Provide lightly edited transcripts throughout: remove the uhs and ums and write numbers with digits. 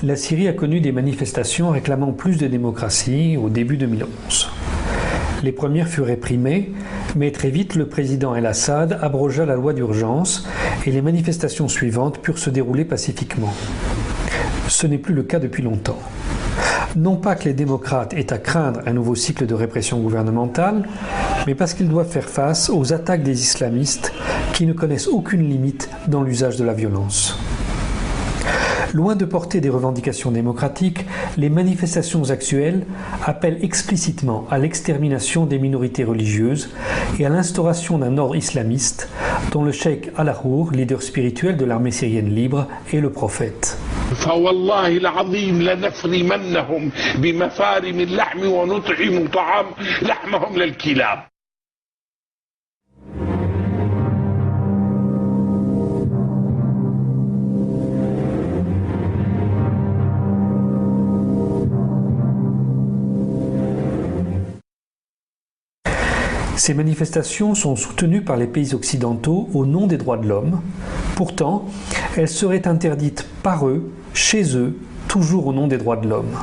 La Syrie a connu des manifestations réclamant plus de démocratie au début 2011. Les premières furent réprimées, mais très vite le président El-Assad abrogea la loi d'urgence et les manifestations suivantes purent se dérouler pacifiquement. Ce n'est plus le cas depuis longtemps. Non pas que les démocrates aient à craindre un nouveau cycle de répression gouvernementale, mais parce qu'ils doivent faire face aux attaques des islamistes qui ne connaissent aucune limite dans l'usage de la violence. Loin de porter des revendications démocratiques, les manifestations actuelles appellent explicitement à l'extermination des minorités religieuses et à l'instauration d'un ordre islamiste dont le cheikh Al-Ahour, leader spirituel de l'armée syrienne libre, est le prophète. فوالله العظيم لنفرمنهم بمفارم اللحم ونطعم طعام لحمهم للكلاب. Ces manifestations sont soutenues par les pays occidentaux au nom des droits de l'homme. Pourtant, elles seraient interdites par eux, chez eux, toujours au nom des droits de l'homme.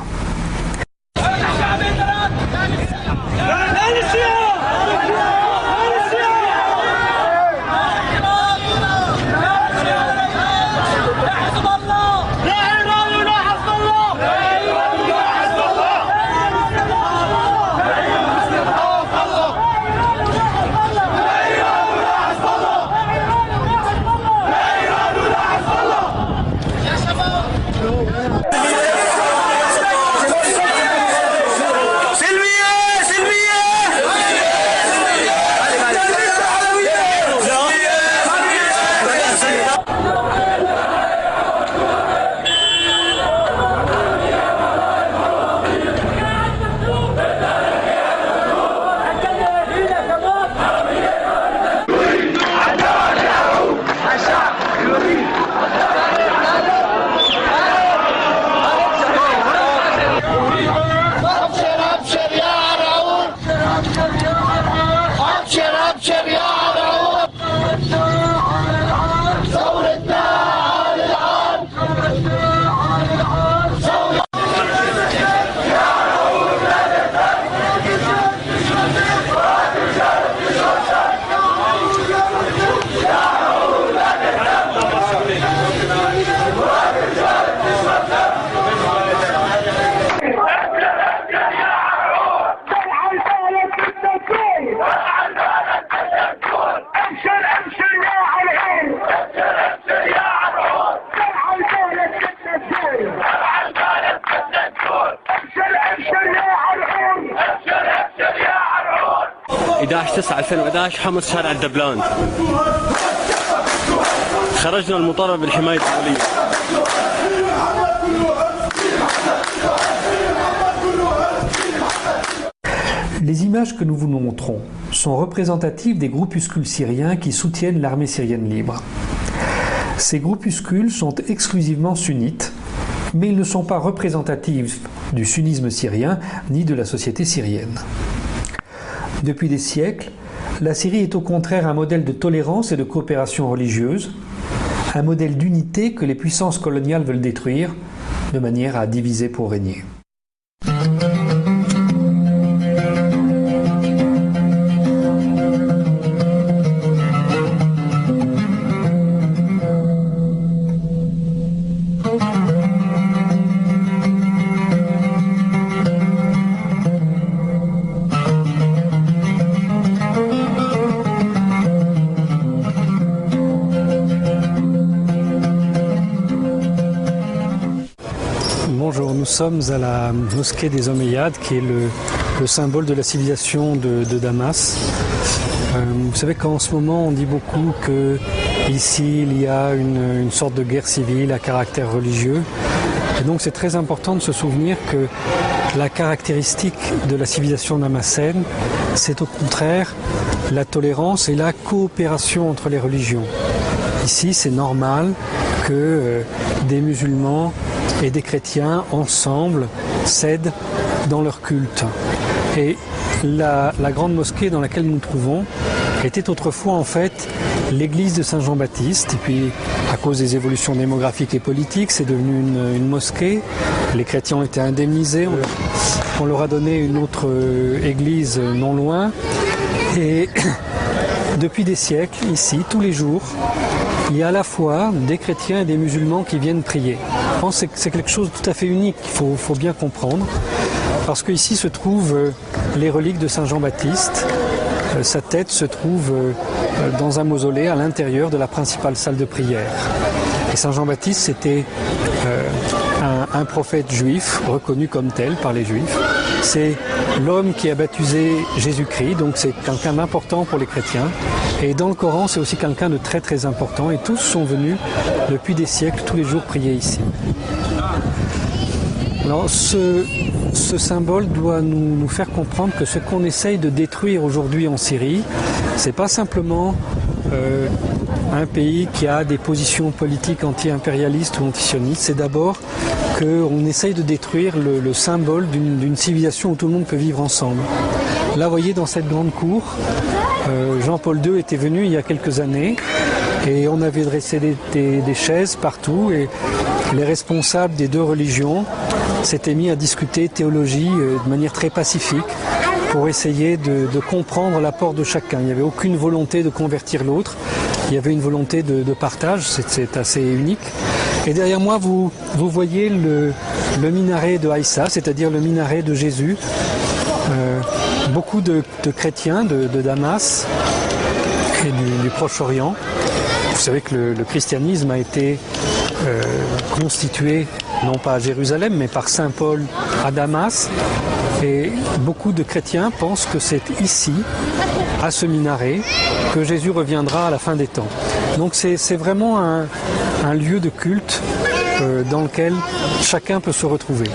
حمص شارع الدبلان خرجنا المطالبة بالحماية الدولية. Les images que nous vous montrons sont représentatives des groupuscules syriens qui soutiennent l'armée syrienne libre. Ces groupuscules sont exclusivement sunnites, mais ils ne sont pas représentatifs du sunnisme syrien ni de la société syrienne. Depuis des siècles, la Syrie est au contraire un modèle de tolérance et de coopération religieuse, un modèle d'unité que les puissances coloniales veulent détruire de manière à diviser pour régner. Nous sommes à la mosquée des Omeyyades, qui est le symbole de la civilisation de Damas. Vous savez qu'en ce moment, on dit beaucoup qu'ici, il y a une sorte de guerre civile à caractère religieux. Et donc, c'est très important de se souvenir que la caractéristique de la civilisation damassène, c'est au contraire la tolérance et la coopération entre les religions. Ici, c'est normal que des musulmans et des chrétiens ensemble s'aident dans leur culte. Et la grande mosquée dans laquelle nous nous trouvons était autrefois en fait l'église de Saint-Jean-Baptiste. Et puis, à cause des évolutions démographiques et politiques, c'est devenu une mosquée. Les chrétiens ont été indemnisés. On leur a donné une autre église non loin. Et depuis des siècles, ici, tous les jours, il y a à la fois des chrétiens et des musulmans qui viennent prier. Je pense que c'est quelque chose de tout à fait unique qu'il faut bien comprendre. Parce qu'ici se trouvent les reliques de Saint Jean-Baptiste. Sa tête se trouve dans un mausolée à l'intérieur de la principale salle de prière. Et Saint Jean-Baptiste, c'était un prophète juif, reconnu comme tel par les juifs. C'est l'homme qui a baptisé Jésus-Christ, donc c'est quelqu'un d'important pour les chrétiens. Et dans le Coran, c'est aussi quelqu'un de très très important. Et tous sont venus, depuis des siècles, tous les jours prier ici. Alors, ce symbole doit nous faire comprendre que ce qu'on essaye de détruire aujourd'hui en Syrie, c'est pas simplement un pays qui a des positions politiques anti-impérialistes ou anti-sionistes, c'est d'abord qu'on essaye de détruire le symbole d'une civilisation où tout le monde peut vivre ensemble. Là, vous voyez, dans cette grande cour, Jean-Paul II était venu il y a quelques années et on avait dressé des chaises partout et les responsables des deux religions s'étaient mis à discuter théologie de manière très pacifique pour essayer de comprendre l'apport de chacun. Il n'y avait aucune volonté de convertir l'autre, il y avait une volonté de partage, c'est assez unique. Et derrière moi, vous voyez le minaret de Haïssa, c'est-à-dire le minaret de Jésus. Beaucoup de chrétiens de Damas et du Proche-Orient. Vous savez que le christianisme a été constitué, non pas à Jérusalem, mais par Saint Paul à Damas. Et beaucoup de chrétiens pensent que c'est ici, à ce minaret, que Jésus reviendra à la fin des temps. Donc c'est vraiment un lieu de culte dans lequel chacun peut se retrouver.